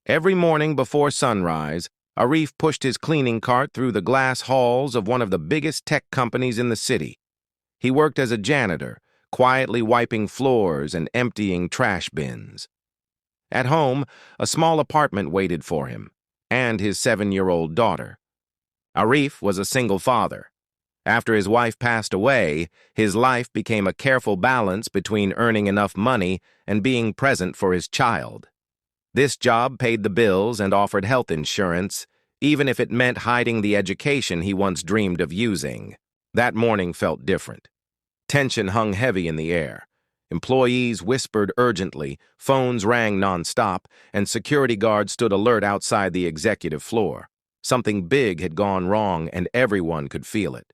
Every morning before sunrise, Arif pushed his cleaning cart through the glass halls of one of the biggest tech companies in the city. He worked as a janitor, quietly wiping floors and emptying trash bins. At home, a small apartment waited for him, and his 7-year-old daughter. Arif was a single father. After his wife passed away, his life became a careful balance between earning enough money and being present for his child. This job paid the bills and offered health insurance, even if it meant hiding the education he once dreamed of using. That morning felt different. Tension hung heavy in the air. Employees whispered urgently, phones rang nonstop, and security guards stood alert outside the executive floor. Something big had gone wrong, and everyone could feel it.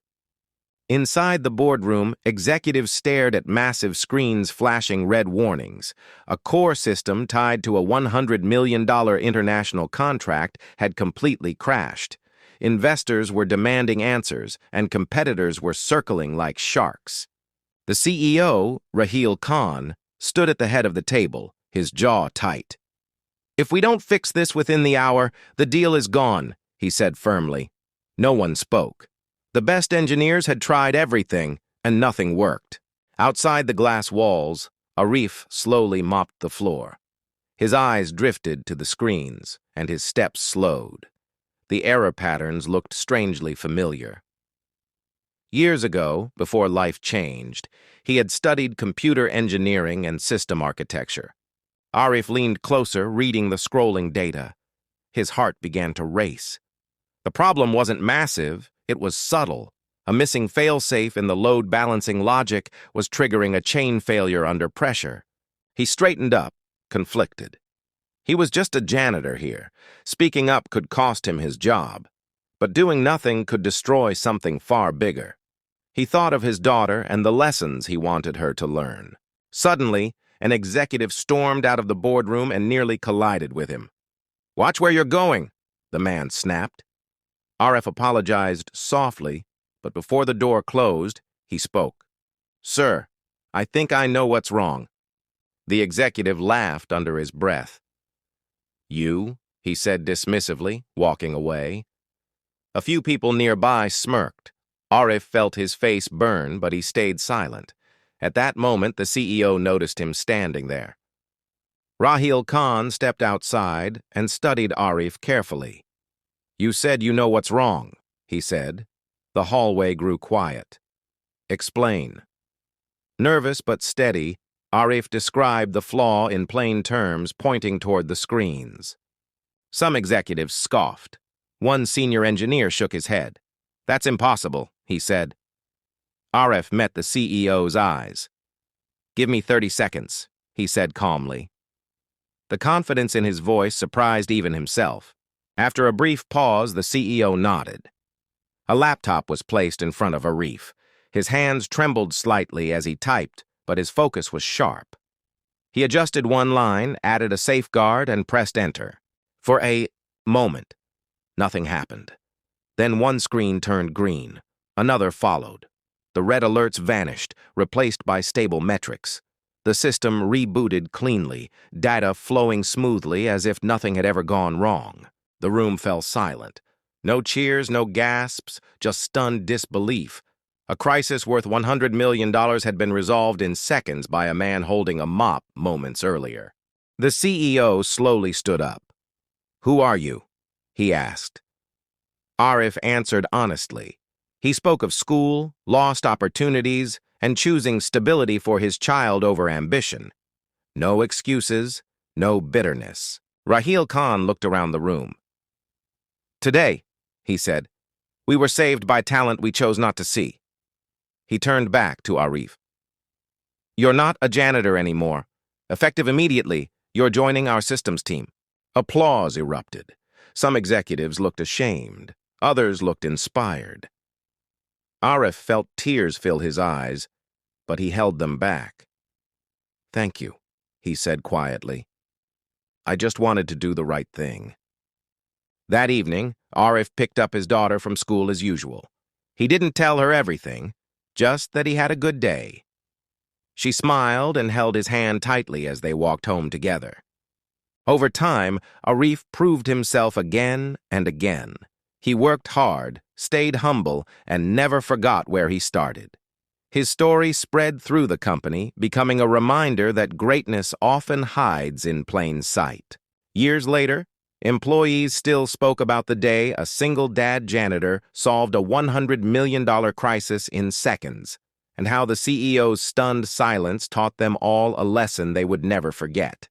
Inside the boardroom, executives stared at massive screens flashing red warnings. A core system tied to a $100 million international contract had completely crashed. Investors were demanding answers, and competitors were circling like sharks. The CEO, Raheel Khan, stood at the head of the table, his jaw tight. "If we don't fix this within the hour, the deal is gone," he said firmly. No one spoke. The best engineers had tried everything, and nothing worked. Outside the glass walls, Arif slowly mopped the floor. His eyes drifted to the screens, and his steps slowed. The error patterns looked strangely familiar. Years ago, before life changed, he had studied computer engineering and system architecture. Arif leaned closer, reading the scrolling data. His heart began to race. The problem wasn't massive. It was subtle. A missing failsafe in the load-balancing logic was triggering a chain failure under pressure. He straightened up, conflicted. He was just a janitor here. Speaking up could cost him his job. But doing nothing could destroy something far bigger. He thought of his daughter and the lessons he wanted her to learn. Suddenly, an executive stormed out of the boardroom and nearly collided with him. "Watch where you're going," the man snapped. Arif apologized softly, but before the door closed, he spoke. "Sir, I think I know what's wrong." The executive laughed under his breath. "You?" he said dismissively, walking away. A few people nearby smirked. Arif felt his face burn, but he stayed silent. At that moment, the CEO noticed him standing there. Raheel Khan stepped outside and studied Arif carefully. "You said you know what's wrong," he said. The hallway grew quiet. "Explain." Nervous but steady, Arif described the flaw in plain terms, pointing toward the screens. Some executives scoffed. One senior engineer shook his head. "That's impossible," he said. Arif met the CEO's eyes. "Give me 30 seconds," he said calmly. The confidence in his voice surprised even himself. After a brief pause, the CEO nodded. A laptop was placed in front of Arif. His hands trembled slightly as he typed, but his focus was sharp. He adjusted one line, added a safeguard, and pressed enter. For a moment, nothing happened. Then one screen turned green. Another followed. The red alerts vanished, replaced by stable metrics. The system rebooted cleanly, data flowing smoothly as if nothing had ever gone wrong. The room fell silent. No cheers, no gasps, just stunned disbelief. A crisis worth $100 million had been resolved in seconds by a man holding a mop moments earlier. The CEO slowly stood up. "Who are you?" he asked. Arif answered honestly. He spoke of school, lost opportunities, and choosing stability for his child over ambition. No excuses, no bitterness. Raheel Khan looked around the room. "Today," he said, "we were saved by talent we chose not to see." He turned back to Arif. "You're not a janitor anymore. Effective immediately, you're joining our systems team." Applause erupted. Some executives looked ashamed. Others looked inspired. Arif felt tears fill his eyes, but he held them back. "Thank you," he said quietly. "I just wanted to do the right thing." That evening, Arif picked up his daughter from school as usual. He didn't tell her everything, just that he had a good day. She smiled and held his hand tightly as they walked home together. Over time, Arif proved himself again and again. He worked hard, stayed humble, and never forgot where he started. His story spread through the company, becoming a reminder that greatness often hides in plain sight. Years later, employees still spoke about the day a single dad janitor solved a $100 million crisis in seconds, and how the CEO's stunned silence taught them all a lesson they would never forget.